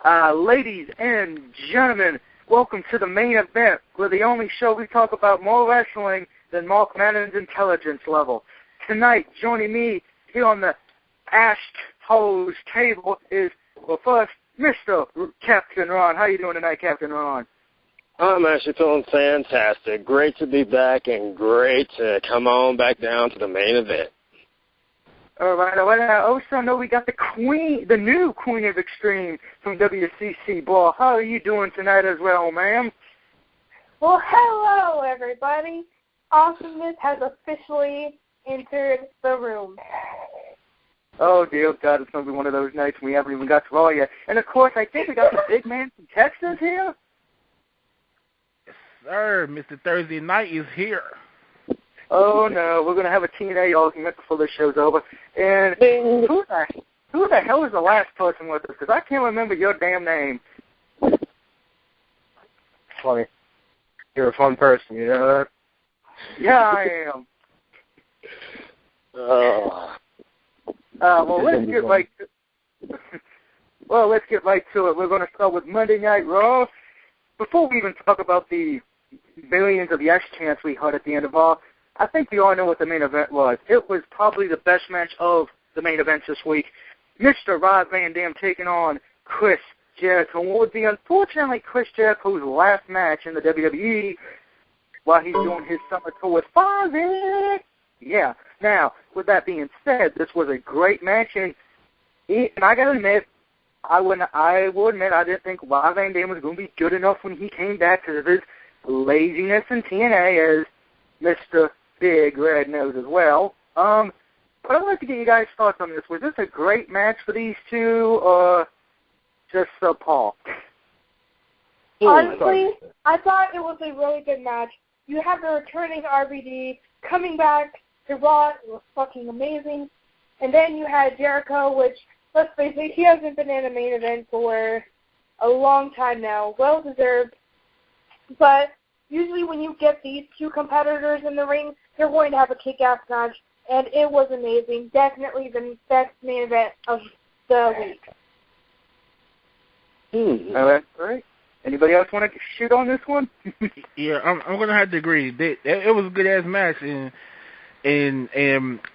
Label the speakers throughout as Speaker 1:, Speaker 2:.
Speaker 1: Ladies and gentlemen, welcome to the main event. We're the only show we talk about more wrestling than Mark Mannon's intelligence level. Tonight, joining me here on the Asked Host table is, well, first, Mr. Captain Ron. How you doing tonight, Captain Ron?
Speaker 2: I'm actually feeling fantastic. Great to be back and great to come on back down to the main event.
Speaker 1: All right. I also know we got the new Queen of Extreme from WCC Ball. How are you doing tonight as well, ma'am?
Speaker 3: Well, hello, everybody. Awesomeness has officially entered the room.
Speaker 1: Oh, dear God, it's going to be one of those nights we haven't even got to all yet. And, of course, I think we got the big man from Texas here.
Speaker 4: Yes, sir. Mr. Thursday Night is here.
Speaker 1: Oh, no, we're going to have a TNA argument before the show's over. And who the hell is the last person with us? Because I can't remember your damn name.
Speaker 5: Funny. You're a fun person, you know that?
Speaker 1: Yeah, I am. Well, let's get right to it. We're going to start with Monday Night Raw. Before we even talk about the millions of yes chants we heard at the end of Raw, I think we all know what the main event was. It was probably the best match of the main events this week. Mr. Rob Van Dam taking on Chris Jericho. What would be, unfortunately, Chris Jericho's last match in the WWE while he's doing his summer tour with Fozzy. Yeah. Now, with that being said, this was a great match, and I got to admit, I will admit I didn't think Rob Van Dam was going to be good enough when he came back because of his laziness in TNA, as Mr. Big Red knows as well. But I'd like to get you guys' thoughts on this. Was this a great match for these two, or just subpar?
Speaker 3: Honestly, I thought it was a really good match. You have the returning RVD coming back to Raw. It was fucking amazing. And then you had Jericho, which, let's face it, he hasn't been in a main event for a long time now. Well deserved. But usually when you get these two competitors in the ring, they're going to have a kick-ass match, and it was amazing. Definitely the best main event of the week.
Speaker 1: All right. Anybody else want to shoot on this one?
Speaker 4: Yeah, I'm going to have to agree. It was a good-ass match, and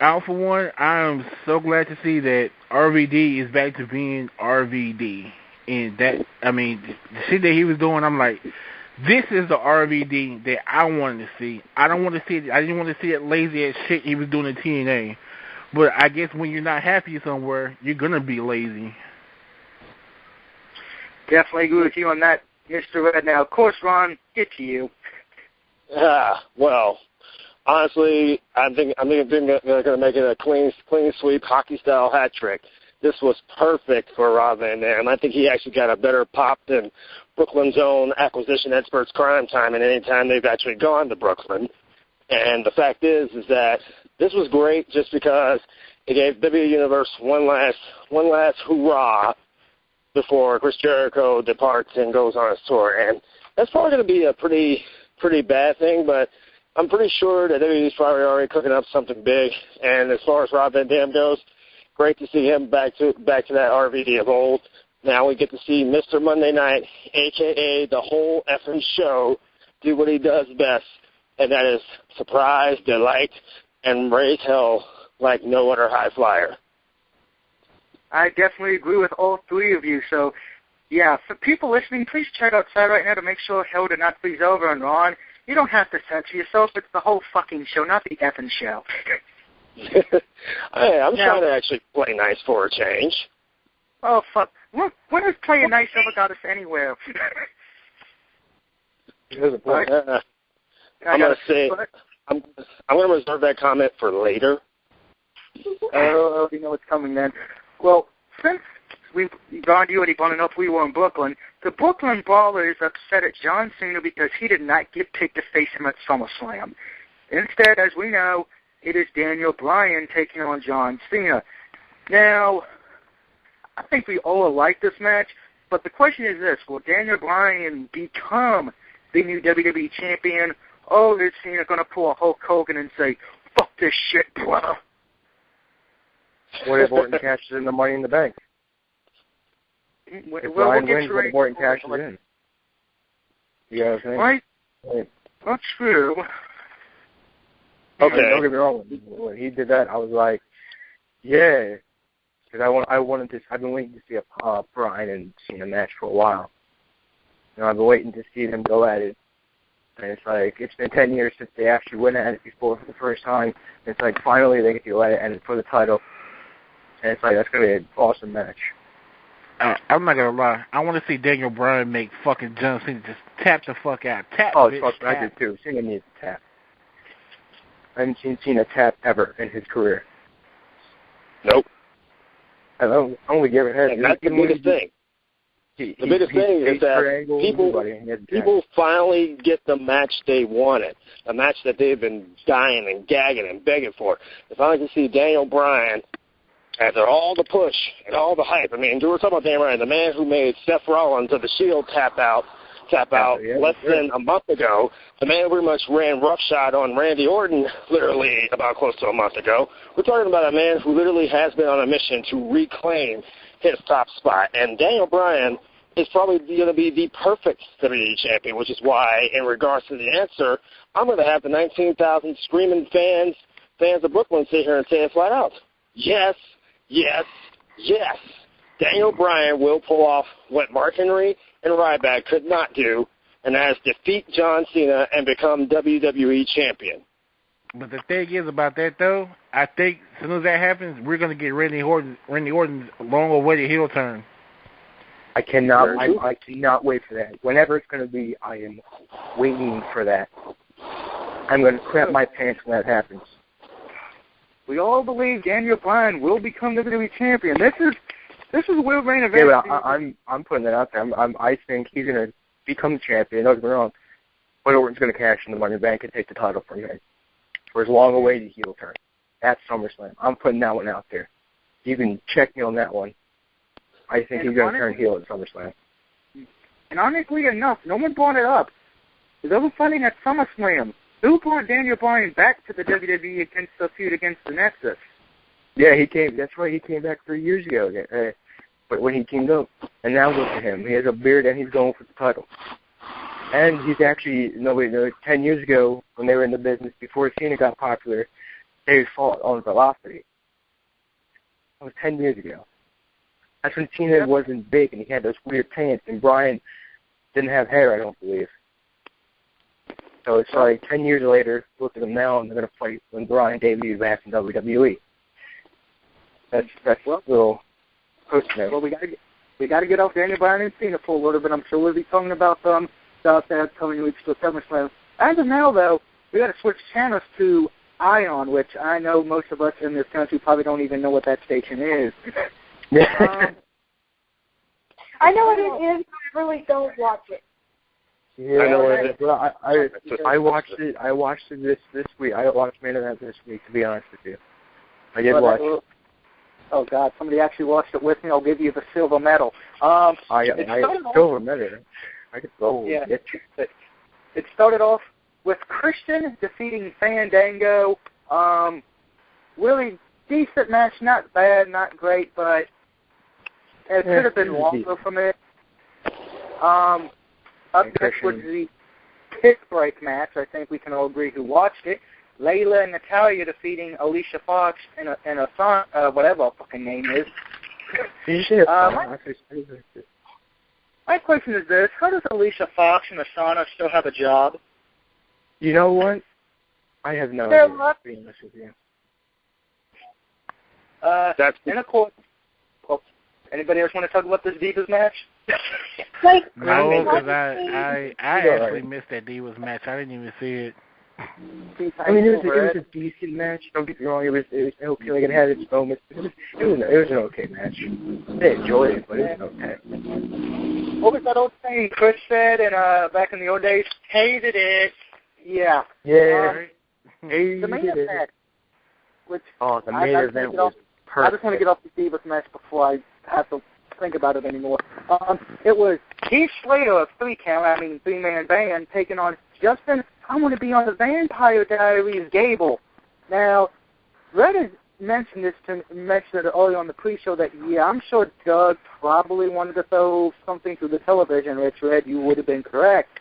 Speaker 4: out for one, I'm so glad to see that RVD is back to being RVD. And that, I mean, the shit that he was doing, I'm like, this is the RVD that I wanted to see. I didn't want to see that lazy ass shit he was doing in TNA. But I guess when you're not happy somewhere, you're gonna be lazy.
Speaker 1: Definitely agree with you on that, Mr. Red. Now, of course, Ron, get to you.
Speaker 2: Well, honestly, I think they're going to make it a clean sweep hockey style hat trick. This was perfect for Rob Van Dam. I think he actually got a better pop than Brooklyn's own acquisition experts Crime Time and any time they've actually gone to Brooklyn. And the fact is that this was great just because it gave WWE Universe one last hoorah before Chris Jericho departs and goes on his tour. And that's probably going to be a pretty bad thing, but I'm pretty sure that WWE's probably already cooking up something big. And as far as Rob Van Dam goes, great to see him back to that RVD of old. Now we get to see Mr. Monday Night, a.k.a. the whole effing show, do what he does best, and that is surprise, delight, and raise hell like no other high flyer.
Speaker 1: I definitely agree with all three of you. So, yeah, for people listening, please check outside right now to make sure hell did not freeze over. And Ron, you don't have to censor yourself. It's the whole fucking show, not the effing show.
Speaker 2: I'm trying to actually play nice for a change.
Speaker 1: Oh, fuck. When has playing nice ever got us anywhere?
Speaker 2: I'm going to reserve that comment for later.
Speaker 1: Oh, you know what's coming then. Well, since Ron, you already brought it up, we were in Brooklyn. The Brooklyn Brawler is upset at John Cena because he did not get picked to face him at SummerSlam. Instead, as we know, it is Daniel Bryan taking on John Cena. Now, I think we all like this match, but the question is this: will Daniel Bryan become the new WWE champion, or is Cena going to pull a Hulk Hogan and say, "Fuck this shit, brother"?
Speaker 5: What if Orton cashes in the Money in the Bank? If Bryan wins, then Orton cashes in. You know what I'm saying?
Speaker 1: Right. That's true.
Speaker 2: Okay.
Speaker 5: Don't get me wrong. When he did that, I was like, yeah. Because I've been waiting to see a Bryan and Cena match for a while. You know, I've been waiting to see them go at it. And it's like, it's been 10 years since they actually went at it before for the first time. And it's like, finally they get to go at it and for the title. And it's like, that's going to be an awesome match.
Speaker 4: I'm not going to lie. I want to see Daniel Bryan make fucking John Cena just tap the fuck out. Tap,
Speaker 5: oh,
Speaker 4: bitch,
Speaker 5: fuck,
Speaker 4: tap.
Speaker 5: I did too. Cena needs a tap. I haven't seen Cena tap ever in his career.
Speaker 2: Nope.
Speaker 5: I only give it head.
Speaker 2: And that's the biggest thing. The biggest thing is that people finally get the match they wanted, a match that they've been dying and gagging and begging for. They finally can see Daniel Bryan, after all the push and all the hype. I mean, we were talking about Daniel Bryan, the man who made Seth Rollins of the Shield tap out less than a month ago. The man who pretty much ran roughshod on Randy Orton literally about close to a month ago. We're talking about a man who literally has been on a mission to reclaim his top spot. And Daniel Bryan is probably going to be the perfect WWE champion, which is why, in regards to the answer, I'm going to have the 19,000 screaming fans of Brooklyn sit here and say it flat out. Yes, yes, yes. Daniel Bryan will pull off what Mark Henry and Ryback could not do, and that is defeat John Cena and become WWE champion.
Speaker 4: But the thing is about that, though, I think as soon as that happens, we're going to get Randy Orton's long-awaited heel turn.
Speaker 5: I cannot wait for that. Whenever it's going to be, I am waiting for that. I'm going to crap my pants when that happens.
Speaker 1: We all believe Daniel Bryan will become WWE champion. This is a real main event.
Speaker 5: Yeah, but I'm putting that out there. I think he's going to become champion. Don't get me wrong. But Orton's going to cash in the Money in the Bank and take the title from him for his long-awaited heel turn at SummerSlam. I'm putting that one out there. You can check me on that one. I think he's going to turn heel at SummerSlam.
Speaker 1: And honestly enough, no one brought it up. They were fighting at SummerSlam. Who brought Daniel Bryan back to the WWE against the feud against the Nexus?
Speaker 5: Yeah, he came. That's right. He came back 3 years ago. But when he teamed up, and now look at him. He has a beard and he's going for the title. And he's actually 10 years ago when they were in the business before Cena got popular, they fought on Velocity. That was 10 years ago. That's when Cena wasn't big and he had those weird pants, and Bryan didn't have hair, I don't believe. So it's like 10 years later, look at them now, and they're going to fight when Bryan debuted back in WWE. That's a little post-note.
Speaker 1: Well, we got to get off Daniel Bryan and Cena for a little bit. I'm sure we'll be talking about some stuff that's coming weeks to SummerSlam. As of now, though, we got to switch channels to Ion, which I know most of us in this country probably don't even know what that station is.
Speaker 3: I know what it is, but I really don't watch it.
Speaker 5: Yeah, I know what it is. Well, I watched it. I watched it this week. I watched Main Event this week, to be honest with you. I did watch it.
Speaker 1: Oh, God, somebody actually watched it with me. I'll give you the silver medal.
Speaker 5: Silver medal. I could go.
Speaker 1: Yeah. It started off with Christian defeating Fandango. Really decent match. Not bad, not great, but it could have been longer from it. Up next was the pick break match. I think we can all agree who watched it. Layla and Natalya defeating Alicia Fox and a song, whatever her fucking name is. My question is this: how does Alicia Fox and Asana still have a job?
Speaker 5: You know what? I have no idea. Being honest with you.
Speaker 1: And of course, anybody else want to talk about this Divas match?
Speaker 4: No, because I actually missed that Divas match. I didn't even see it.
Speaker 5: I mean, it was a decent match. Don't get me wrong. It was okay. Like, it had its moments. It was an okay match. I enjoyed it, but it was okay.
Speaker 1: What was that old thing Chris said back in the old days? Hated it. Yeah.
Speaker 5: Yeah.
Speaker 1: The main event.
Speaker 5: The main event was perfect.
Speaker 1: I just want to get off the Divas match before I have to think about it anymore. It was Keith Slater of 3-man band, taking on Justin. I want to be on the Vampire Diaries Gable. Now, mentioned it earlier on the pre-show that, yeah, I'm sure Doug probably wanted to throw something through the television, Richard. You would have been correct.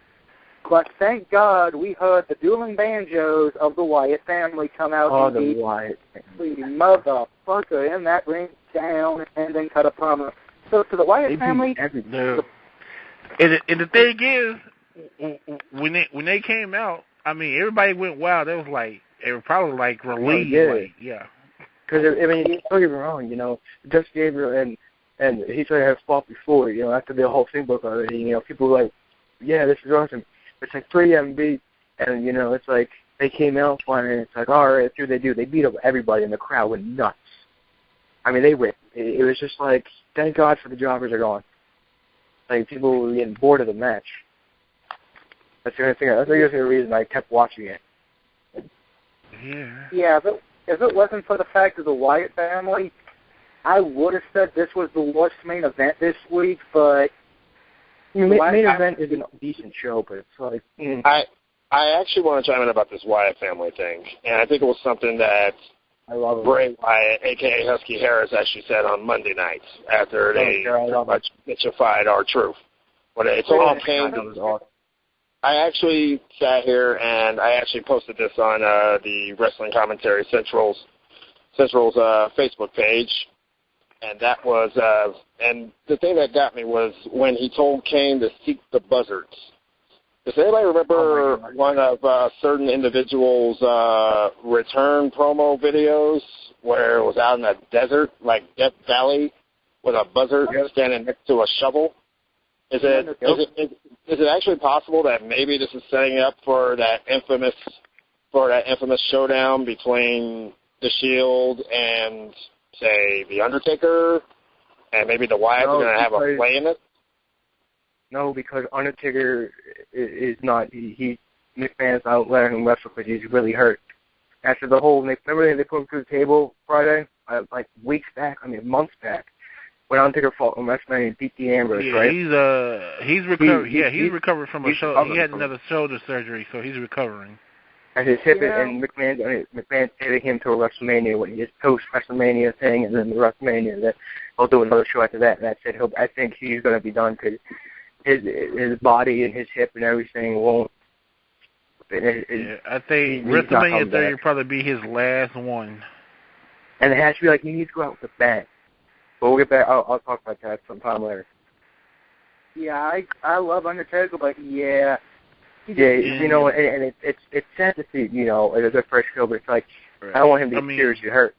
Speaker 1: But thank God we heard the dueling banjos of the Wyatt family come out and
Speaker 5: the
Speaker 1: beat
Speaker 5: Wyatt
Speaker 1: the motherfucker in that ring down and then cut a promo. So to the Wyatt family...
Speaker 4: And the thing is, when they came out, I mean, everybody went wild. They were probably like relieved.
Speaker 5: Yeah. Because, I mean, don't get me wrong, you know, Justin Gabriel and he tried to have fought before, you know, after the whole thing book already, you know, people were like, yeah, this is awesome. It's like 3 MB, and, you know, it's like they came out fun, and it's like, all right, that's what they do. They beat up everybody, and the crowd went nuts. I mean, they went. It was just like, thank God for the jobbers are gone. Like, people were getting bored of the match. That's the only thing. That's the only reason I kept watching it.
Speaker 4: Yeah.
Speaker 1: Yeah, if it wasn't for the fact of the Wyatt family, I would have said this was the worst main event this week, but...
Speaker 5: main event is a decent show, but it's like...
Speaker 2: I actually want to chime in about this Wyatt family thing, and I think it was something that
Speaker 5: I love
Speaker 2: Bray Wyatt, a.k.a. Husky Harris, actually said on Monday night after they pretty much bitchified R-Truth. But it's all came... I actually sat here and I actually posted this on the Wrestling Commentary Central's Facebook page, and that was and the thing that got me was when he told Kane to seek the buzzards. Does anybody remember one of certain individuals' return promo videos where it was out in the desert, like Death Valley, with a buzzard standing next to a shovel? Is it actually possible that maybe this is setting up for that infamous showdown between the Shield and, say, the Undertaker, and maybe the Wyatts are going to have a play in it?
Speaker 5: No, because Undertaker is not. McMahon's not letting him wrestle because he's really hurt. After the whole, remember they put him through the table Friday, like weeks back, months back. When Undertaker fought on WrestleMania and beat the Ambrose, right?
Speaker 4: He's recovered. He's recovered from a shoulder. He had another shoulder surgery, so he's recovering.
Speaker 5: And his hip and McMahon taking him to a WrestleMania when his post WrestleMania thing, and then the WrestleMania that he'll do another show after that. And that's it. I think he's going to be done because his body and his hip and everything won't.
Speaker 4: I think WrestleMania 30 will probably be his last one.
Speaker 5: And it has to be like he needs to go out with a bang. But we'll get back. I'll talk about that sometime later.
Speaker 1: Yeah, I love Undertaker, but yeah.
Speaker 5: You know, and it's sad to see, you know, as a first show, but it's like, I don't want him to be seriously hurt.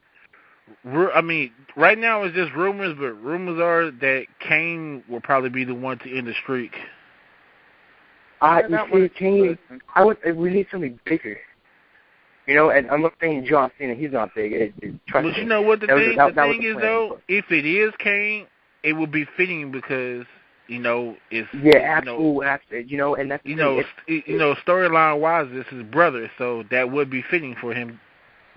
Speaker 4: Right now it's just rumors, but rumors are that Kane will probably be the one to end the streak.
Speaker 5: Kane, we need something bigger. You know, and I'm not saying John Cena, he's not big.
Speaker 4: But you know what the thing is, though? If it is Kane, it would be fitting because, you know, it's...
Speaker 5: Yeah, absolutely. You know, and that's...
Speaker 4: storyline-wise, this is his brother, so that would be fitting for him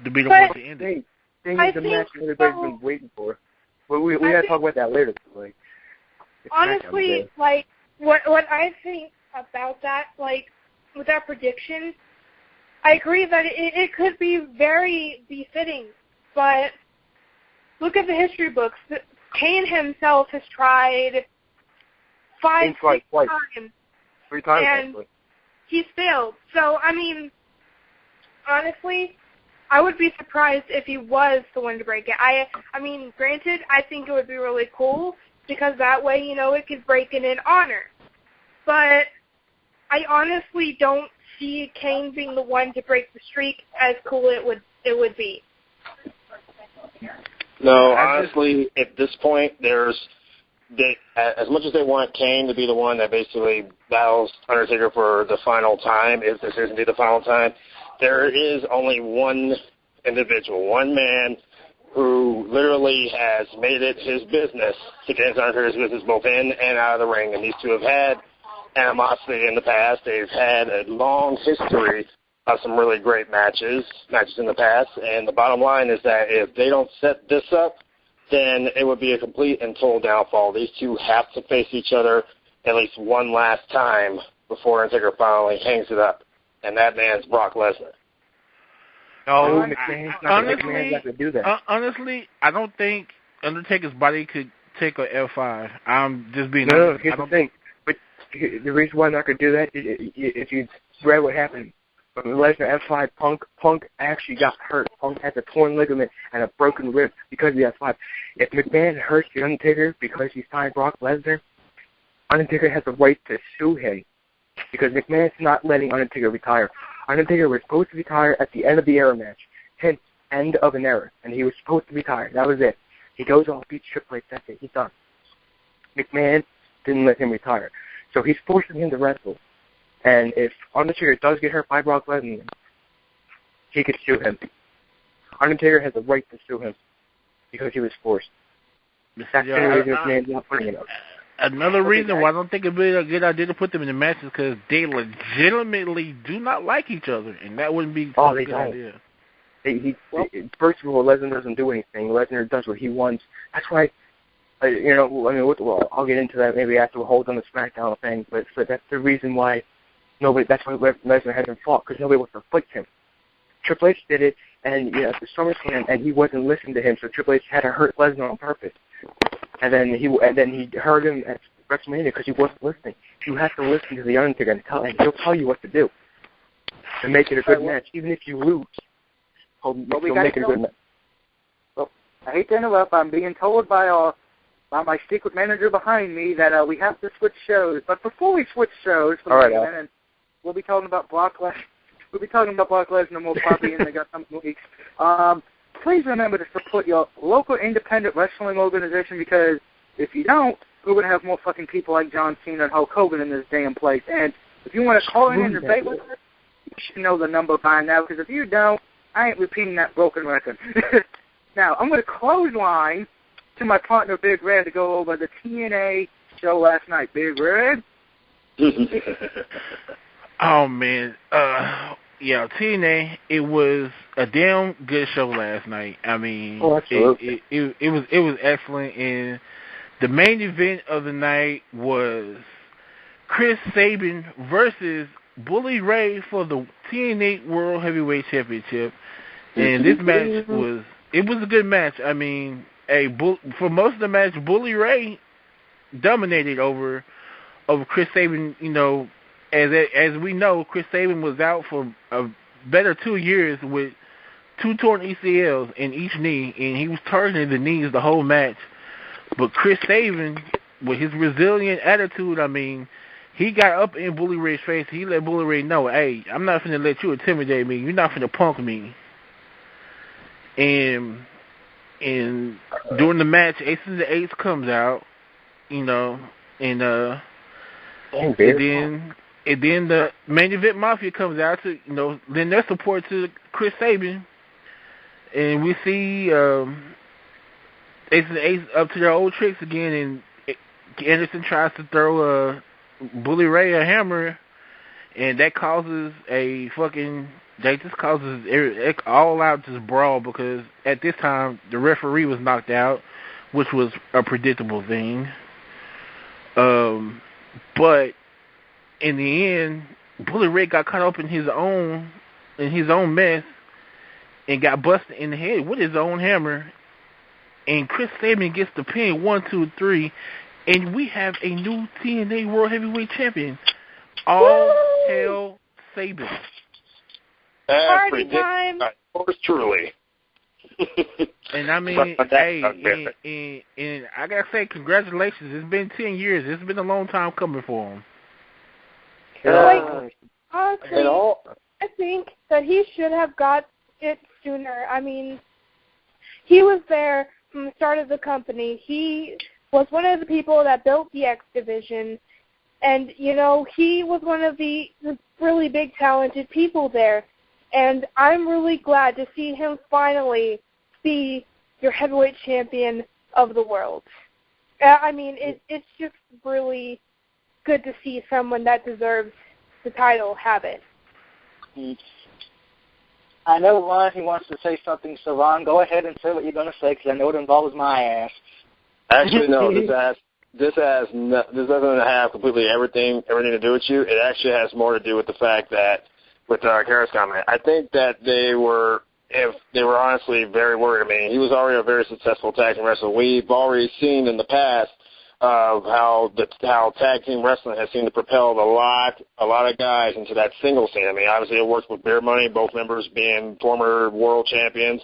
Speaker 4: to be the one to end it.
Speaker 5: The match everybody's been waiting for. But we got to talk about that later. Like,
Speaker 3: honestly, like, what I think about that, like, with that prediction... I agree that it could be very befitting, but look at the history books. Kane himself has tried 5-6 times.
Speaker 5: 3 times,
Speaker 3: and
Speaker 5: actually.
Speaker 3: He's failed. So, honestly, I would be surprised if he was the one to break it. Granted, I think it would be really cool because that way, you know, it could break it in honor. But I honestly don't see Kane being the one to break the streak as cool it would be.
Speaker 2: No, honestly, at this point, as much as they want Kane to be the one that basically battles Undertaker for the final time, if this is indeed the final time, there is only one individual, one man who literally has made it his business to get Undertaker's business both in and out of the ring, and these two have had animosity in the past. They've had a long history of some really great matches in the past, and the bottom line is that if they don't set this up, then it would be a complete and total downfall. These two have to face each other at least one last time before Undertaker finally hangs it up, and that man's Brock Lesnar.
Speaker 5: No, McMahon's not going to do that.
Speaker 4: Honestly, I don't think Undertaker's body could take a F5. I'm just being
Speaker 5: honest.
Speaker 4: No,
Speaker 5: here's the thing. But the reason why I'm not going to do that is if you read what happened. When Lesnar F5 Punk actually got hurt. Punk has a torn ligament and a broken rib because of the F5. If McMahon hurts the Undertaker because he's signed Brock Lesnar, Undertaker has the right to sue him because McMahon's not letting Undertaker retire. Undertaker was supposed to retire at the end of the era match. Hence, end of an era. And he was supposed to retire. That was it. He goes off, beats Triple H, that's it. He's done. McMahon didn't let him retire. So he's forcing him to wrestle. And if Undertaker does get hurt by Brock Lesnar, he could sue him. Undertaker has the right to sue him because he was forced. That's the reason McMahon's not putting it up.
Speaker 4: Another reason why I don't think it'd be a good idea to put them in the match is because they legitimately do not like each other, and that wouldn't be a good idea.
Speaker 5: First of all, Lesnar doesn't do anything. Lesnar does what he wants. That's why, I'll get into that maybe after we hold on the SmackDown thing, but that's the reason why that's why Lesnar hasn't fought, because nobody wants to fight him. Triple H did it, and at the SummerSlam, and he wasn't listening to him, so Triple H had to hurt Lesnar on purpose. And then he hurt him at WrestleMania because he wasn't listening. You have to listen to the Undertaker and he'll tell you what to do to make it a good match. Even if you lose, he'll make it a good match.
Speaker 1: Well, I hate to interrupt. I'm being told by my secret manager behind me that we have to switch shows. But before we switch shows, and we'll be talking about Brock Lesnar. We'll be talking about Brock Lesnar more probably in the coming weeks. Please remember to support your local independent wrestling organization, because if you don't, we're going to have more fucking people like John Cena and Hulk Hogan in this damn place. And if you want to call in and debate with us, you should know the number by now, because if you don't, I ain't repeating that broken record. Now, I'm going to clothesline to my partner, Big Red, to go over the TNA show last night. Big Red?
Speaker 4: Oh, man. Yeah, TNA, it was a damn good show last night. I mean, it was excellent, and the main event of the night was Chris Sabin versus Bully Ray for the TNA World Heavyweight Championship. And this match was a good match. I mean, for most of the match, Bully Ray dominated over Chris Sabin. As we know, Chris Sabin was out for a better 2 years with 2 torn ACLs in each knee, and he was targeting the knees the whole match. But Chris Sabin, with his resilient attitude, I mean, he got up in Bully Ray's face. He let Bully Ray know, hey, I'm not finna let you intimidate me. You're not finna punk me. And during the match, Ace of the Eights comes out, and then the main event Mafia comes out to, lend their support to Chris Sabin. And we see Ace of the Eights up to their old tricks again, and Anderson tries to throw Bully Ray a hammer, and that causes all out just brawl, because at this time the referee was knocked out, which was a predictable thing. But in the end, Bully Ray got caught up in his own mess and got busted in the head with his own hammer. And Chris Sabin gets the pin 1, 2, 3, and we have a new TNA World Heavyweight Champion. All hail Sabin.
Speaker 3: Party time!
Speaker 2: Yours truly.
Speaker 4: And I mean, and I gotta say, congratulations. It's been 10 years. It's been a long time coming for him.
Speaker 3: Honestly, I think that he should have got it sooner. I mean, he was there from the start of the company. He was one of the people that built the X Division, and, he was one of the really big, talented people there. And I'm really glad to see him finally be your heavyweight champion of the world. I mean, it's just really good to see someone that deserves the title have it.
Speaker 1: I know Ron, wants to say something, so Ron, go ahead and say what you're going to say, because I know it involves my ass.
Speaker 2: Actually, no, this doesn't have completely everything to do with you. It actually has more to do with the fact that, with Kara's comment, I think that they were if they were honestly very worried. I mean, he was already a very successful tag team wrestler. We've already seen in the past of how tag team wrestling has seemed to propel a lot of guys into that single scene. I mean, obviously it works with Beer Money, both members being former world champions.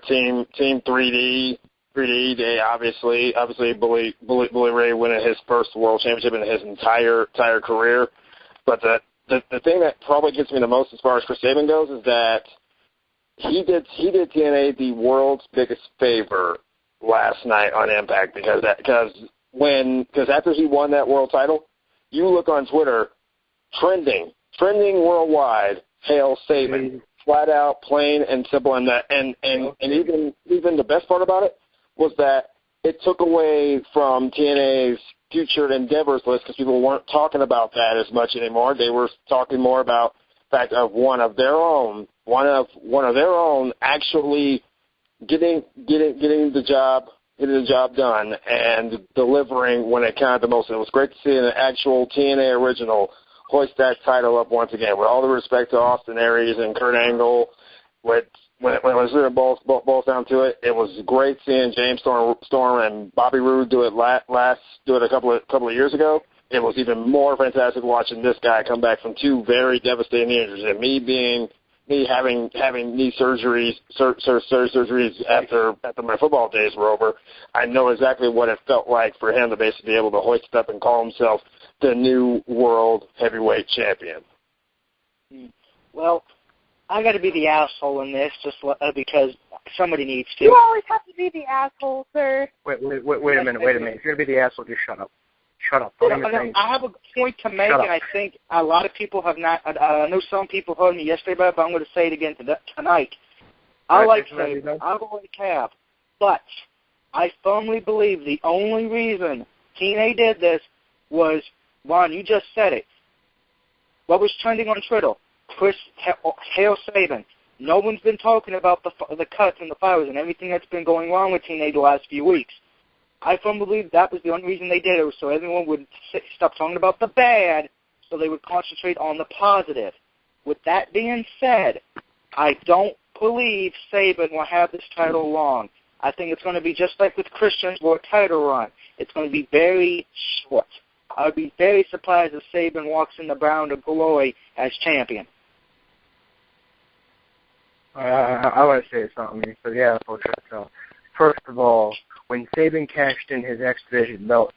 Speaker 2: Team 3D, they obviously Bully Ray winning his first world championship in his entire career. But the thing that probably gets me the most as far as Chris Sabin goes is that he did TNA the world's biggest favor last night on Impact because after he won that world title, you look on Twitter, trending worldwide, hail Sabin, flat out, plain and simple, and even the best part about it was that it took away from TNA's future endeavors list because people weren't talking about that as much anymore. They were talking more about the fact of one of their own actually getting the job done and delivering when it counted the most. And it was great to see an actual TNA original hoist that title up once again. With all the respect to Austin Aries and Kurt Angle, when it was both down to it, it was great seeing James Storm and Bobby Roode do it a couple of years ago. It was even more fantastic watching this guy come back from two very devastating injuries, and me having knee surgeries after my football days were over. I know exactly what it felt like for him to basically be able to hoist up and call himself the new world heavyweight champion.
Speaker 6: Well, I got to be the asshole in this just because somebody needs to.
Speaker 3: You always have to be the asshole, sir.
Speaker 5: Wait a minute. If you're going to be the asshole, just shut up. Shut up.
Speaker 6: I have a point to make, and I think a lot of people have not. I know some people heard me yesterday about it, but I'm going to say it again tonight. I like Sabin. I always have. But I firmly believe the only reason TNA did this was, Ron, you just said it. What was trending on Twitter? Chris Hail Sabin. No one's been talking about the cuts and the fires and everything that's been going wrong with TNA the last few weeks. I firmly believe that was the only reason they did it, was so everyone would stop talking about the bad, so they would concentrate on the positive. With that being said, I don't believe Sabin will have this title long. I think it's going to be just like with Christian's world title run. It's going to be very short. I would be very surprised if Sabin walks in the Bound of Glory as champion.
Speaker 5: I want to say something. So yeah, so first of all, when Sabin cashed in his X Division belt,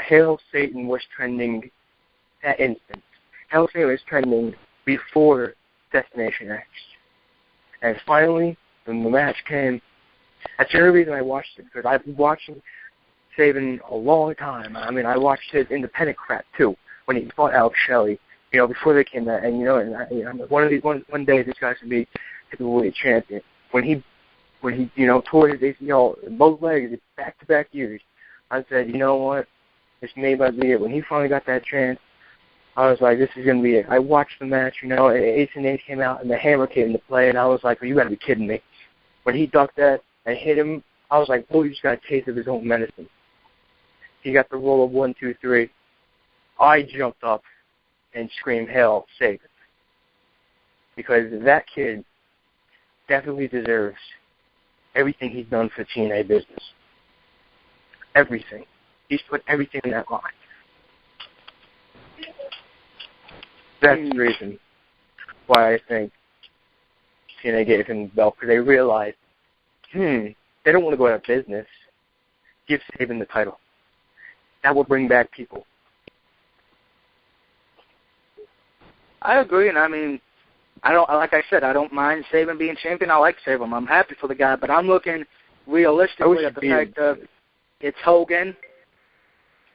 Speaker 5: Hail Satan was trending that instant. Hail Satan was trending before Destination X. And finally, when the match came, that's the only reason I watched it, because I've been watching Sabin a long time. I mean, I watched his independent crap too when he fought Alex Shelley. Before they came out, and one day this guy's gonna be heavyweight champion. When he tore his ACL both legs back-to-back years, I said, you know what, this may not be it. When he finally got that chance, I was like, this is gonna be it. I watched the match, Ace and Ace came out and the hammer came into play, and I was like, well, you gotta be kidding me. When he ducked that and hit him, I was like, oh, he just got a taste of his own medicine. He got the roll of 1, 2, 3. I jumped up and screamed, "Hail Sabin!" Because that kid definitely deserves everything he's done for TNA business. Everything. He's put everything in that line. That's the reason why I think TNA gave him the belt, because they realized, they don't want to go out of business. Give Sabin the title. That will bring back people.
Speaker 6: I agree, and I mean, like I said, I don't mind Sabin being champion. I like Sabin. I'm happy for the guy, but I'm looking realistically at the fact of it's Hogan,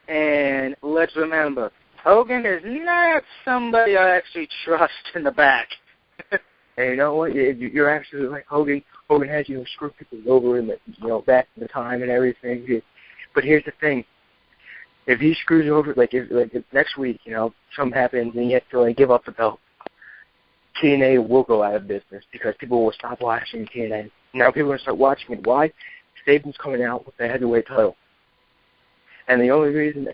Speaker 6: and let's remember, Hogan is not somebody I actually trust in the back.
Speaker 5: And you know what? You're absolutely right. Hogan has, screwed people over in the, back in the time and everything. But here's the thing. If he screws over, if next week, something happens and he has to give up the belt, TNA will go out of business because people will stop watching TNA. Now people are going to start watching it. Why? Sabin's coming out with the heavyweight title. And the only reason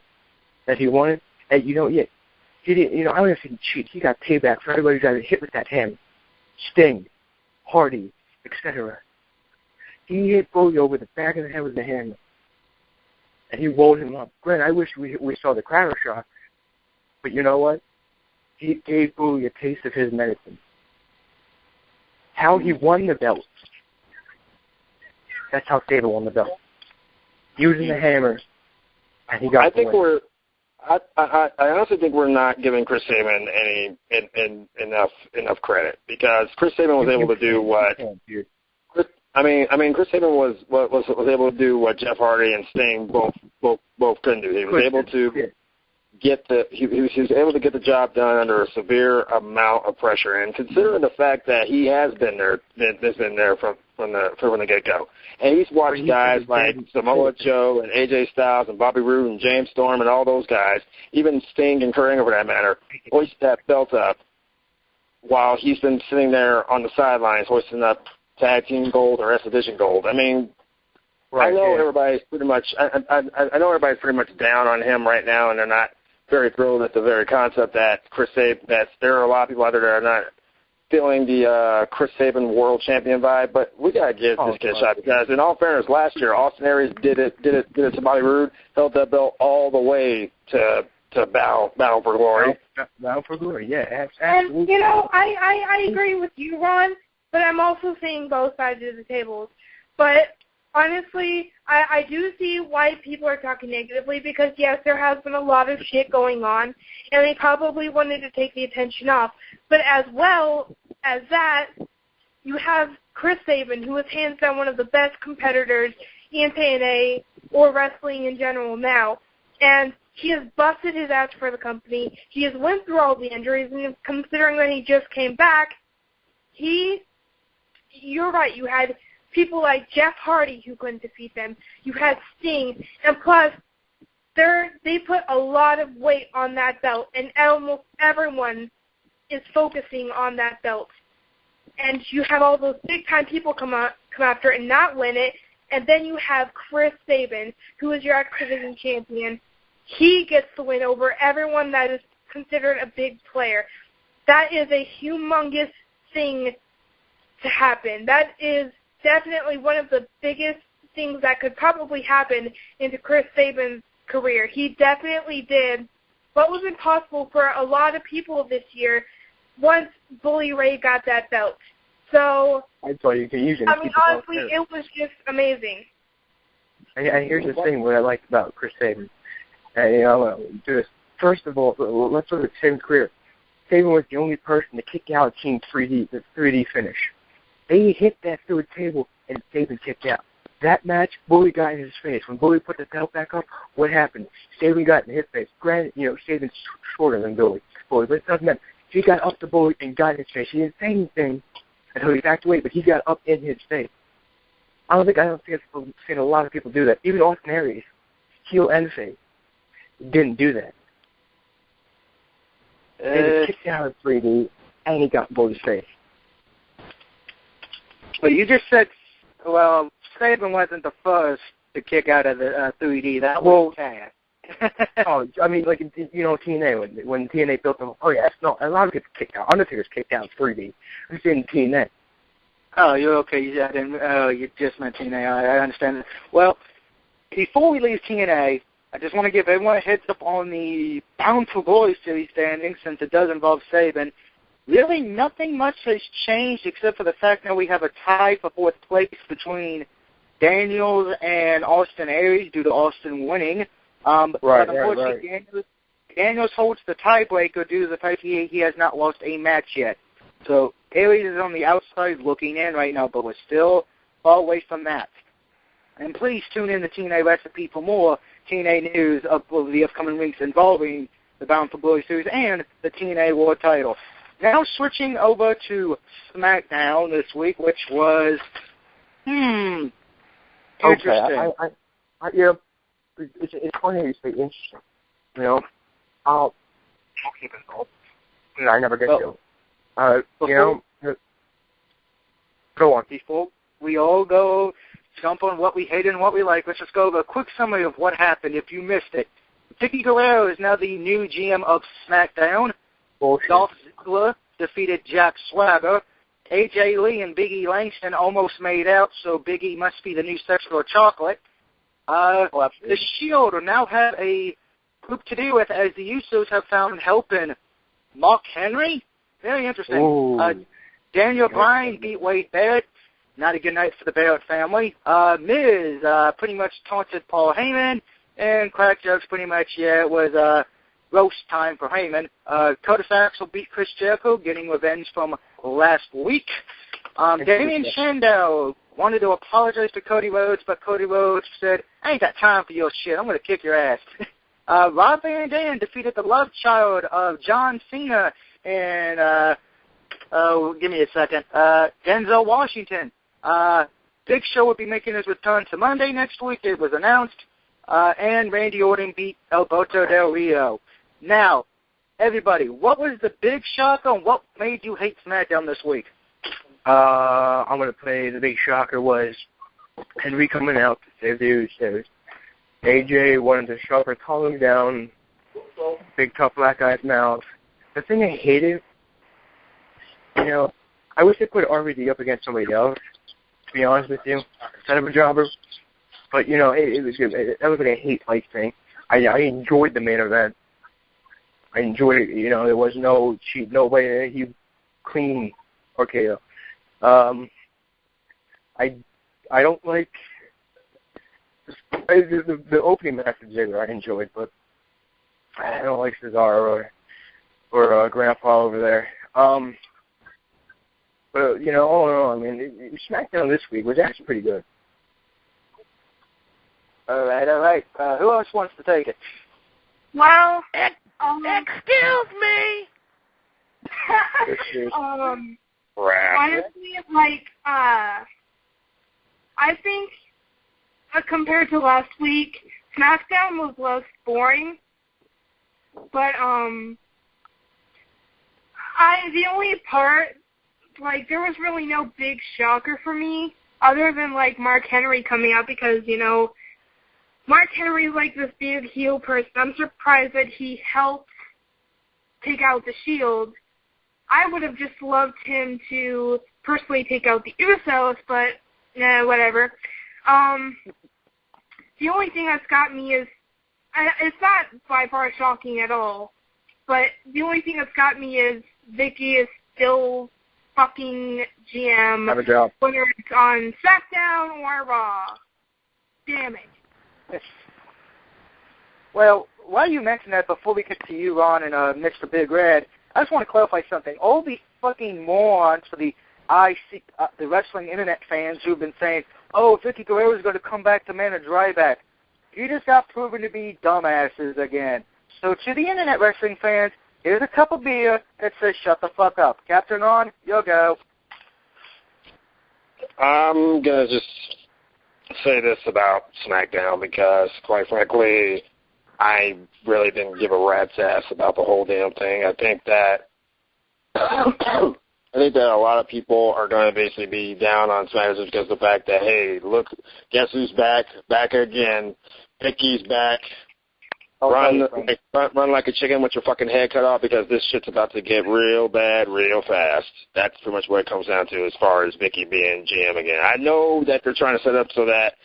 Speaker 5: that he won it, and he didn't, I don't know if he cheated. He got payback for everybody who got hit with that hammer. Sting Hardy, etc. He hit Bully over the back of the head with the hammer, and he rolled him up. Granted, I wish we saw the crowd shot, but you know what? He gave Bully a taste of his medicine. How he won the belt. That's how Sabin won the belt. Using the hammer, and he got the win.
Speaker 2: I honestly think we're not giving Chris Sabin enough credit, because Chris Sabin was able to do what Chris Sabin was able to do what Jeff Hardy and Sting both couldn't do. He was able to he was able to get the job done under a severe amount of pressure, and considering the fact that he has been there from the get-go, and he's watched guys like Samoa Joe and AJ Styles and Bobby Roode and James Storm and all those guys, even Sting and Kurt Angle for that matter, hoist that belt up while he's been sitting there on the sidelines hoisting up tag team gold or S Division gold. I mean, I know everybody's pretty much I know everybody's pretty much down on him right now, and they're not very thrilled at the very concept that that there are a lot of people out there that are not feeling the Chris Sabin world champion vibe, but we gotta give this kid a shot, because in all fairness, last year Austin Aries did it to Bobby Roode, held that belt all the way to Battle for Glory.
Speaker 5: Battle for Glory, yeah, absolutely.
Speaker 3: And you know, I agree with you, Ron, but I'm also seeing both sides of the tables. But honestly, I do see why people are talking negatively, because, yes, there has been a lot of shit going on, and they probably wanted to take the attention off. But as well as that, you have Chris Sabin, who is hands down one of the best competitors in TNA or wrestling in general now. And he has busted his ass for the company. He has went through all the injuries, and considering that he just came back, you're right, you had people like Jeff Hardy who couldn't defeat them. You had Sting, and plus, they put a lot of weight on that belt, and almost everyone is focusing on that belt. And you have all those big-time people come after it and not win it, and then you have Chris Sabin, who is your X-Division champion. He gets the win over everyone that is considered a big player. That is a humongous thing to happen. That is definitely one of the biggest things that could probably happen into Chris Sabin's career. He definitely did what was impossible for a lot of people this year once Bully Ray got that belt. So,
Speaker 5: I thought you could use it.
Speaker 3: I mean, honestly, it was just amazing.
Speaker 5: And here's the thing, what I liked about Chris Sabin. Do this. First of all, let's look at Sabin's career. Sabin was the only person to kick out Team 3D, the 3D finish. They hit that through a table, and Sabin kicked out. That match, Bully got in his face. When Bully put the belt back up, what happened? Sabin got in his face. Granted, Sabin's shorter than Bully, but it doesn't matter. He got up to Bully and got in his face. He didn't say anything until he backed away, but he got up in his face. I don't think I've seen a lot of people do that. Even Austin Aries, heel and face, didn't do that. He kicked out of 3D, and he got Bully's face.
Speaker 1: But you just said, well, Sabin wasn't the first to kick out of the 3D. That was Taz.
Speaker 5: I mean, like, TNA, when TNA built them, a lot of people kicked out. Undertaker's kicked out 3D. I'm saying TNA.
Speaker 1: Oh, you're okay. You just meant TNA. I understand that. Well, before we leave TNA, I just want to give everyone a heads up on the Bound for Glory series standings, since it does involve Sabin. Really, nothing much has changed except for the fact that we have a tie for fourth place between Daniels and Austin Aries due to Austin winning. But unfortunately, Daniels holds the tiebreaker due to the fact he has not lost a match yet. So Aries is on the outside looking in right now, but we're still far away from that. And please tune in to TNA Recipe for more TNA news of the upcoming weeks involving the Bound for Glory series and the TNA World title. Now switching over to SmackDown this week, which was, interesting.
Speaker 5: Okay, it's funny you say interesting. I'll keep it cold. I never get to. Go on.
Speaker 1: Before we all jump on what we hate and what we like, let's just go over a quick summary of what happened if you missed it. Vicky Guerrero is now the new GM of SmackDown.
Speaker 5: Bullshit.
Speaker 1: Dolph Ziggler defeated Jack Swagger.
Speaker 6: AJ Lee and Big E Langston almost made out, so Big E must be the new sexual chocolate. The Shield will now have a group to deal with, as the Usos have found help in Mark Henry. Very interesting. Daniel Bryan beat Wade Barrett. Not a good night for the Barrett family. Miz pretty much taunted Paul Heyman, and crack jokes pretty much, it was roast time for Heyman. Curtis Axel beat Chris Jericho, getting revenge from last week. Damien Sandow wanted to apologize to Cody Rhodes, but Cody Rhodes said, I ain't got time for your shit. I'm going to kick your ass. Rob Van Dam defeated the love child of John Cena and, give me a second, Denzel Washington. Big Show will be making his return to Monday next week. It was announced. And Randy Orton beat Alberto Del Rio. Now, everybody, what was the big shocker and what made you hate SmackDown this week?
Speaker 5: I'm going to play the big shocker was Henry coming out to save the Usos. AJ wanted to shove her tongue down, big tough black guy's mouth. The thing I hated, I wish they put RVD up against somebody else, to be honest with you, instead of a jobber. But, it was good. That was like a hate-like thing. I enjoyed the main event. I enjoyed it. There was no cheat, nobody. He clean RKO. I don't like the opening match with Ziggler. I enjoyed, but I don't like Cesaro or Grandpa over there. But all in all, SmackDown this week was actually pretty good.
Speaker 6: All right. Who else wants to take it?
Speaker 3: Well,
Speaker 4: excuse me.
Speaker 3: Honestly, I think compared to last week, SmackDown was less boring. But the only part, there was really no big shocker for me, other than Mark Henry coming out because Mark Henry is this big heel person. I'm surprised that he helped take out the Shield. I would have just loved him to personally take out the Usos, but whatever. The only thing that's got me is, it's not by far shocking at all, but the only thing that's got me is Vicky is still fucking GM.
Speaker 5: Have a job.
Speaker 3: Whether it's on SmackDown or Raw. Damn it.
Speaker 6: Well, while you mention that, before we get to you, Ron, and Mr. Big Red, I just want to clarify something. All the fucking morons for the wrestling internet fans who've been saying, Vicky Guerrero is going to come back to manage Ryback. You just got proven to be dumbasses again. So to the internet wrestling fans, here's a cup of beer that says shut the fuck up. Captain Ron, you'll go.
Speaker 2: I'm going to just say this about SmackDown because, quite frankly, I really didn't give a rat's ass about the whole damn thing. I think that a lot of people are going to basically be down on SmackDown just because of the fact that, hey, look, guess who's back? Back again. Vicky's back. Run like a chicken with your fucking head cut off because this shit's about to get real bad real fast. That's pretty much what it comes down to as far as Vicky being GM again. I know that they're trying to set up so that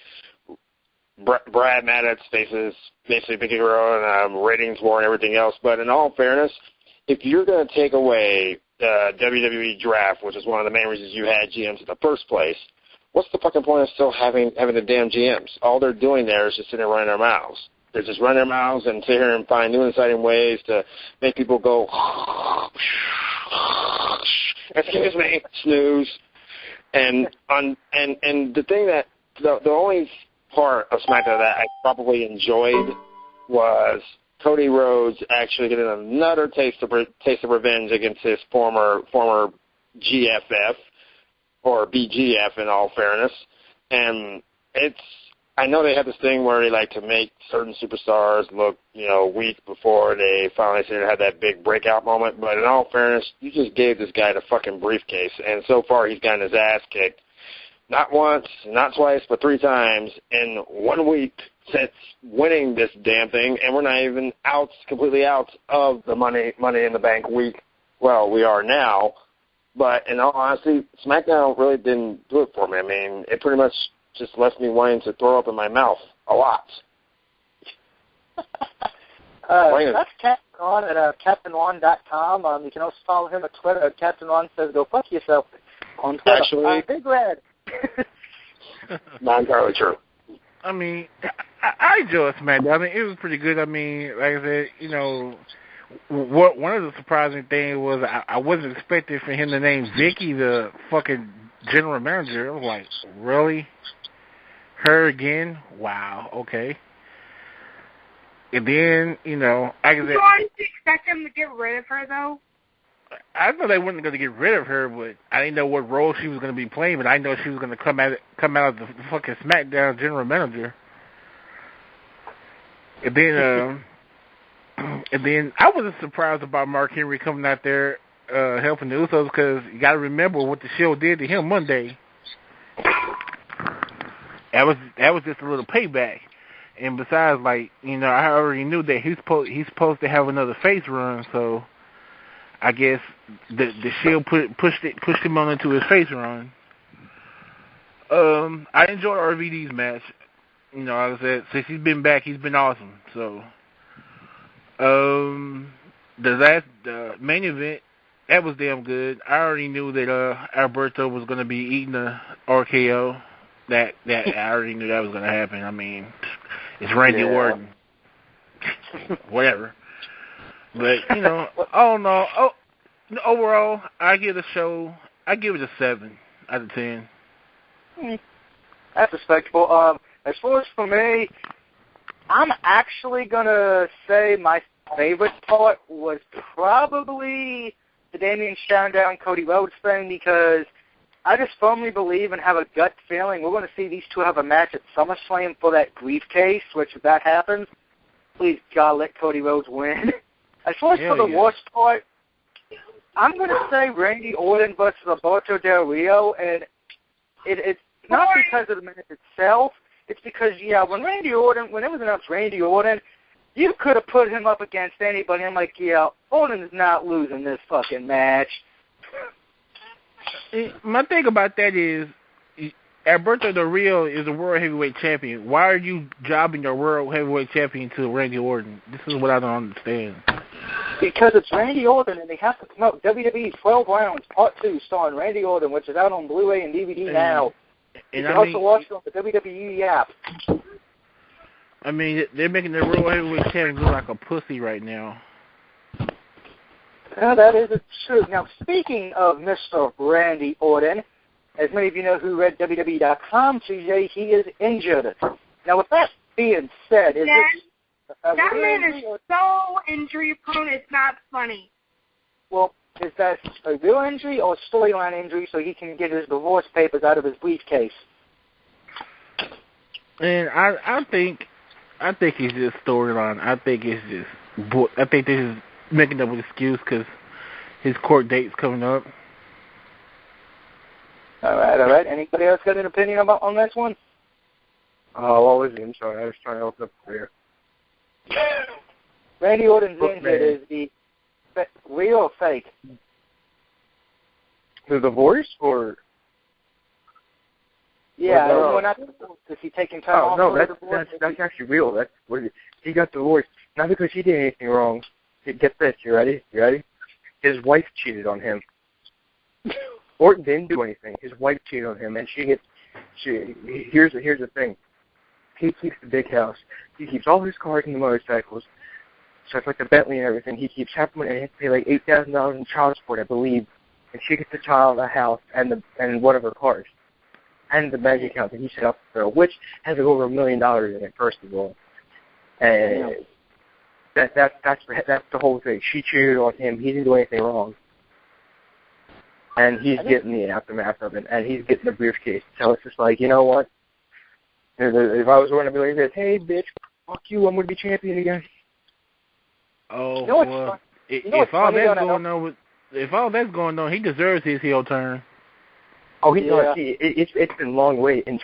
Speaker 2: Brad Maddox faces basically Vicky Guerrero and ratings war and everything else, but in all fairness, if you're going to take away the WWE draft, which is one of the main reasons you had GMs in the first place, what's the fucking point of still having the damn GMs? All they're doing there is just sitting there running their mouths. They're just running their mouths and sit here and find new and exciting ways to make people go, excuse me, snooze. And the thing that the only part of SmackDown that I probably enjoyed was Cody Rhodes actually getting another taste of revenge against his former GFF or BGF in all fairness. And I know they have this thing where they like to make certain superstars look, weak before they finally had that big breakout moment. But in all fairness, you just gave this guy the fucking briefcase, and so far he's gotten his ass kicked. Not once, not twice, but 3 times in 1 week since winning this damn thing, and we're not even completely out of the Money in the Bank week. Well, we are now, But in all honesty, SmackDown really didn't do it for me. I mean, it pretty much just left me wanting to throw up in my mouth a lot.
Speaker 6: That's Captain Ron at CaptainRon.com. You can also follow him at Twitter at Captain Ron Says Go Fuck Yourself on Twitter.
Speaker 2: Actually,
Speaker 6: Big Red.
Speaker 2: Not entirely true.
Speaker 4: I mean, I enjoyed SmackDown. I mean, it was pretty good. I mean, like I said, you know, one of the surprising things was I wasn't expecting for him to name Vicky the fucking general manager. I was like, really? Her again? Wow, okay. And then, you know, I guess...
Speaker 3: Did you expect them to get rid of her, though?
Speaker 4: I thought they weren't going to get rid of her, but I didn't know what role she was going to be playing, but I know she was going to come out of the fucking SmackDown general manager. And then I wasn't surprised about Mark Henry coming out there helping the Usos, because you got to remember what the show did to him Monday. That was just a little payback. And besides, like, you know, I already knew that he's supposed to have another face run, so I guess the Shield pushed him on into his face run. I enjoyed RVD's match. You know, like I said, since he's been back, he's been awesome. So, the main event, that was damn good. I already knew that Alberto was going to be eating the RKO. That I already knew that was going to happen. I mean, it's Randy Orton. Whatever. But, you know, overall, I give it a 7 out of 10.
Speaker 6: That's respectable. As far as for me, I'm actually going to say my favorite part was probably the Damian Sandow Cody Rhodes thing, because I just firmly believe and have a gut feeling we're going to see these two have a match at SummerSlam for that briefcase, which if that happens, please God let Cody Rhodes win. As far as for the worst part, I'm going to say Randy Orton versus Alberto Del Rio, and it's not because of the match itself. It's because, when it was announced Randy Orton, you could have put him up against anybody. I'm like, Orton is not losing this fucking match.
Speaker 4: My thing about that is, Alberto Del Rio is a World Heavyweight Champion. Why are you jobbing your World Heavyweight Champion to Randy Orton? This is what I don't understand.
Speaker 6: Because it's Randy Orton, and they have to promote WWE 12 Rounds Part 2 starring Randy Orton, which is out on Blu-ray and DVD now. You can also watch it on the WWE app.
Speaker 4: I mean, they're making their World Heavyweight Champion look like a pussy right now.
Speaker 6: Well, that is true. Now, speaking of Mr. Randy Orton, as many of you know who read WWE.com, CJ, he is injured. Now, with that being said, is this
Speaker 3: that man is so injury-prone, it's not funny.
Speaker 6: Well, is that a real injury or a storyline injury so he can get his divorce papers out of his briefcase?
Speaker 4: And I think it's just storyline. I think this is making up an excuse because his court date's coming up.
Speaker 6: All right. Anybody else got an opinion on this one?
Speaker 5: What was it? I'm sorry. I was trying to open up the career.
Speaker 6: Randy Orton's injured. Is the real or fake?
Speaker 5: The divorce or?
Speaker 6: Yeah, no, not the divorce. Is he taking time off?
Speaker 5: No, that's actually real. That's what he got divorced not because he did anything wrong. Get this, you ready? His wife cheated on him. Orton didn't do anything. His wife cheated on him, and here's the thing. He keeps the big house. He keeps all his cars and the motorcycles. So it's like the Bentley and everything. He keeps half the money, and he has to pay like $8,000 in child support, I believe. And she gets the child a house and one of her cars, and the bank account that he set up for her, which has over $1 million in it, first of all. And that's the whole thing. She cheated on him. He didn't do anything wrong. And he's getting the aftermath of it, and he's getting the briefcase. So it's just like, you know what? If I was going to be like this, hey, bitch, fuck you, I'm going to be champion again.
Speaker 4: Oh, well, if all that's going on, he deserves his heel turn.
Speaker 5: Oh, he does. It's been a long wait. And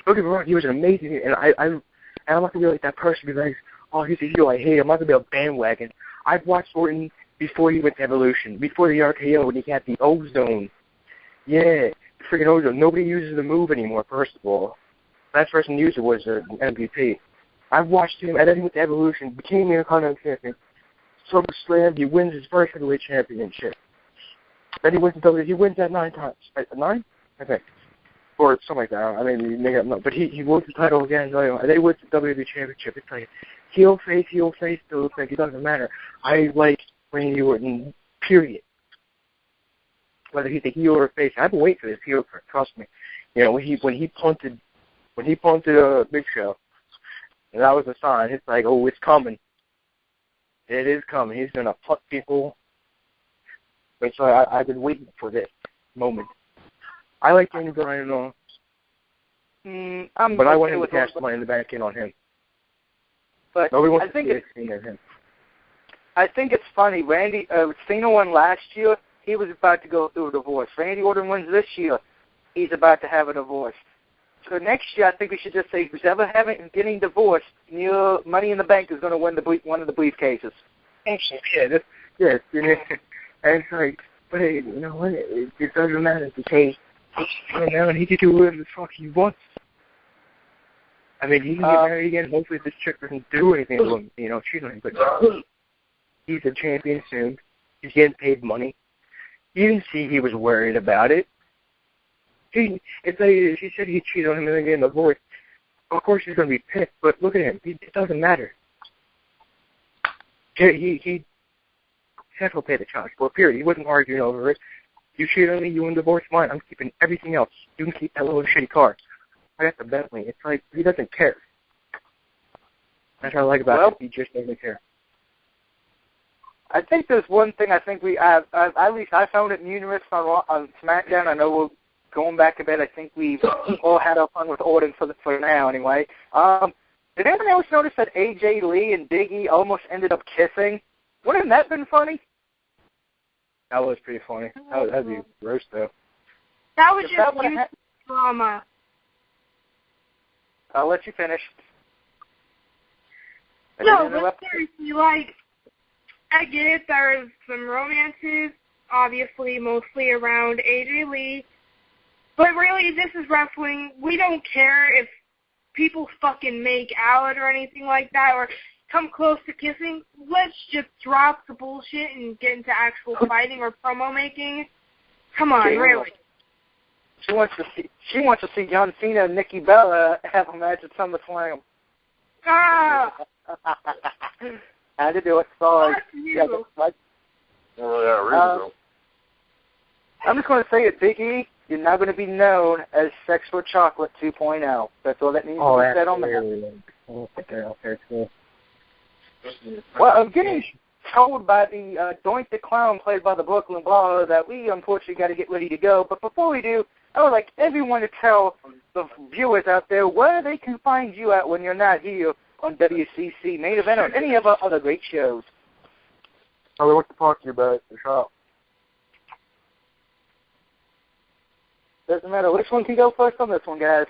Speaker 5: don't get me wrong, he was amazing. And I'm not going to be like that person be like, oh, he's a heel, I hate him. I'm not going to be a bandwagon. I've watched Orton before he went to Evolution, before the RKO, when he had the Ozone. Yeah, freaking Ozone. Nobody uses the move anymore, first of all. Last person to use it was MVP. I've watched him, and then he went to Evolution, became the Intercontinental Champion. SummerSlam, he wins his first heavyweight championship. Then he wins to WWE. He wins that 9 times. 9? I think. Or something like that. I mean, make it up. No. But he wins the title again. And they win the WWE Championship. It's like heel, face, still like it doesn't matter. I like Randy Orton, period. Whether he's a heel or a face. I've been waiting for this heel, trust me. You know, when he punted Big Show, and that was a sign. It's like, oh, it's coming. It is coming. He's gonna punt people. But so I've been waiting for this moment. I like Daniel Bryan and all. But I want him to cash the Money in the Bank in on him.
Speaker 6: But
Speaker 5: nobody wants
Speaker 6: I think
Speaker 5: to see him.
Speaker 6: I think it's funny. Cena won last year. He was about to go through a divorce. Randy Orton wins this year. He's about to have a divorce. So next year, I think we should just say who's ever getting divorced, your Money in the Bank is going to win one of the briefcases.
Speaker 5: Yes. And it's like, but hey, you know what? It doesn't matter because he can do whatever the fuck he wants. I mean, he can get married again. Hopefully, this chick doesn't do anything to him, you know, cheat on him. But he's a champion soon. He's getting paid money. You didn't see he was worried about it. It's like she said he cheated on him and then getting divorced. Of course, he's going to be pissed. But look at him. It doesn't matter. He has to pay the child support, period. He wasn't arguing over it. You cheated on me, you want a divorce, fine. I'm keeping everything else. You can keep that little shitty car. I got the Bentley. It's like, he doesn't care. That's what I like about him. He just doesn't care.
Speaker 6: I think there's one thing I think at least I found it numerous on SmackDown. I know we're going back a bit. I think we've all had our fun with Orton for now anyway. Did anyone else notice that AJ Lee and Big E almost ended up kissing? Wouldn't that been funny?
Speaker 5: That was pretty funny. That'd be gross, though.
Speaker 3: That was just huge drama.
Speaker 6: I'll let you finish.
Speaker 3: No, but seriously, like, I get it. There's some romances, obviously, mostly around AJ Lee. But really, this is wrestling. We don't care if people fucking make out or anything like that or come close to kissing. Let's just drop the bullshit and get into actual fighting or promo making. Come on, really.
Speaker 6: She wants to see John Cena and Nikki Bella have a match at SummerSlam.
Speaker 3: Ah!
Speaker 6: I had to do it. Sorry. I'm just going to say it, Big E. You're now going to be known as Sex for Chocolate 2.0. That's all that needs to be said on that. Well, I'm getting told by the Doink the Clown played by the Brooklyn Brawler that we unfortunately got to get ready to go. But before we do, I would like everyone to tell the viewers out there where they can find you at when you're not here on WCC Main Event or any of our other great shows.
Speaker 5: Tell me what to talk to you about at the shop.
Speaker 6: Doesn't matter which one can go first on this one, guys.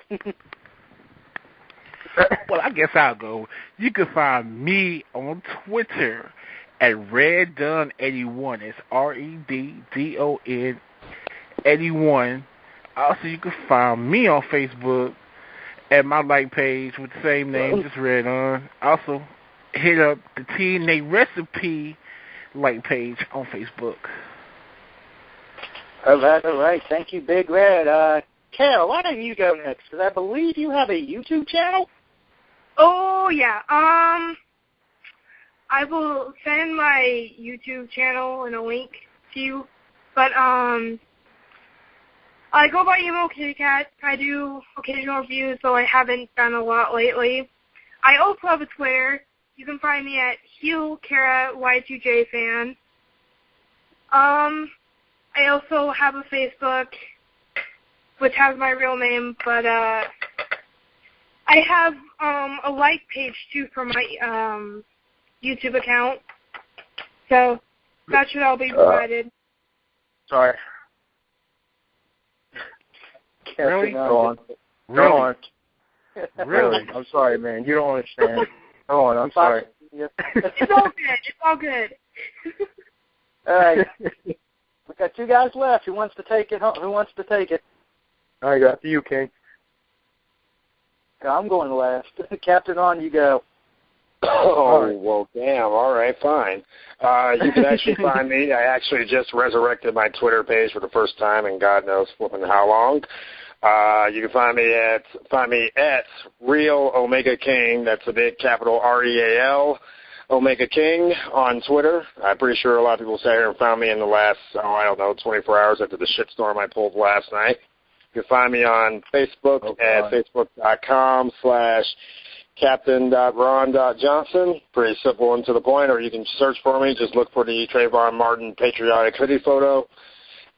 Speaker 4: Well, I guess I'll go. You can find me on Twitter at RedDon81. It's REDDON 81. Also, you can find me on Facebook at my like page with the same name, just Redon. Also, hit up the TNA Recipe like page on Facebook.
Speaker 6: All right. Thank you, Big Red. Carol, why don't you go next? Because I believe you have a YouTube channel.
Speaker 3: Oh, yeah. I will send my YouTube channel and a link to you. But, I go by Emo Kitty Cat. I do occasional reviews, though I haven't done a lot lately. I also have a Twitter. You can find me at HeelCaraY2JFan. I also have a Facebook, which has my real name, but I have a like page, too, for my YouTube account. So that should all be provided.
Speaker 5: Sorry.
Speaker 4: Really?
Speaker 5: Go on.
Speaker 4: Really?
Speaker 5: Really? I'm sorry, man. You don't understand. Go on. I'm sorry.
Speaker 3: It's all good. It's all good.
Speaker 6: All right. We got 2 guys left. Who wants to take it? Who wants to take it?
Speaker 5: All right, after you, King.
Speaker 6: I'm going last. Captain, on you go.
Speaker 2: Oh, well, damn. All right, fine. You can actually find me. I actually just resurrected my Twitter page for the first time in God knows flipping how long. You can find me at Real Omega King. That's a big capital REAL Omega King on Twitter. I'm pretty sure a lot of people sat here and found me in the last, 24 hours after the shitstorm I pulled last night. You can find me on Facebook at facebook.com/captain.ron.johnson. Pretty simple and to the point, or you can search for me. Just look for the Trayvon Martin patriotic hoodie photo.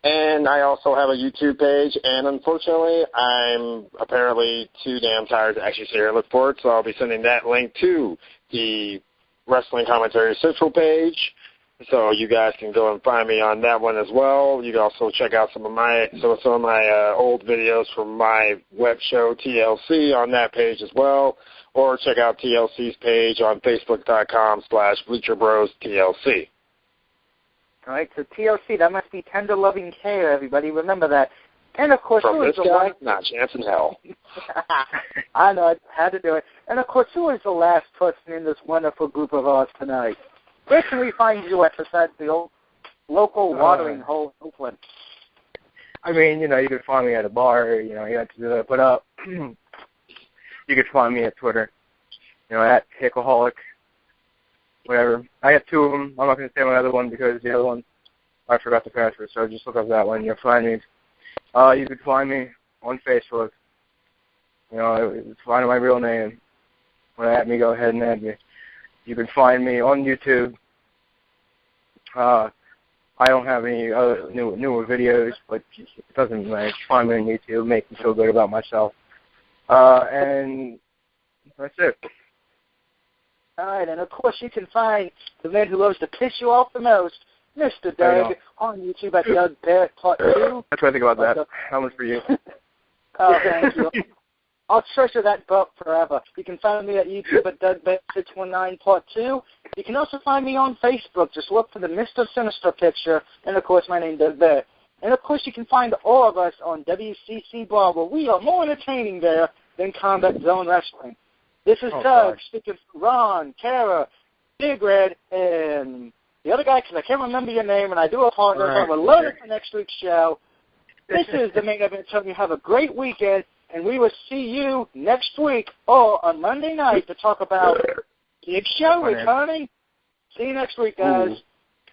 Speaker 2: And I also have a YouTube page, and unfortunately, I'm apparently too damn tired to actually sit here and look for it, so I'll be sending that link to the Wrestling Commentary Central page. So you guys can go and find me on that one as well. You can also check out some of my old videos from my web show TLC on that page as well, or check out TLC's page on Facebook.com/BleacherBrosTLC.
Speaker 6: All right, so TLC, that must be Tender Loving Care, everybody. Remember that. And, of course,
Speaker 2: from this guy, not chance in hell.
Speaker 6: I know, I had to do it. And, of course, who is the last person in this wonderful group of ours tonight? Where can we find you at besides the old local watering hole in Oakland?
Speaker 5: I mean, you can find me at a bar, you have to put up. You can find me at Twitter, at Hickaholic, whatever. I have 2 of them. I'm not going to say my other one because the other one, I forgot the password, so just look up that one. You'll find me. You can find me on Facebook. Find my real name. When I at me, go ahead and add me. You can find me on YouTube. I don't have any other newer videos, but it doesn't matter. Just find me on YouTube, make me feel good about myself. And that's it.
Speaker 6: All right, and, of course, you can find the man who loves to piss you off the most, Mr. Doug, on YouTube at Doug Barrett Part 2.
Speaker 5: That's what I think about that. That one's for you.
Speaker 6: Oh, thank you. I'll treasure that book forever. You can find me at YouTube at Doug Barrett 619 Part 2. You can also find me on Facebook. Just look for the Mr. Sinister picture, and, of course, my name is Doug Barrett. And, of course, you can find all of us on WCC Bar, where we are more entertaining there than Combat Zone Wrestling. This is Doug, speaking for Ron, Kara, Big Red, and the other guy, because I can't remember your name, and I do apologize. I will learn it for next week's show. This is the Main Event. So you have a great weekend, and we will see you next week or on Monday night to talk about Big Show returning. See you next week, guys.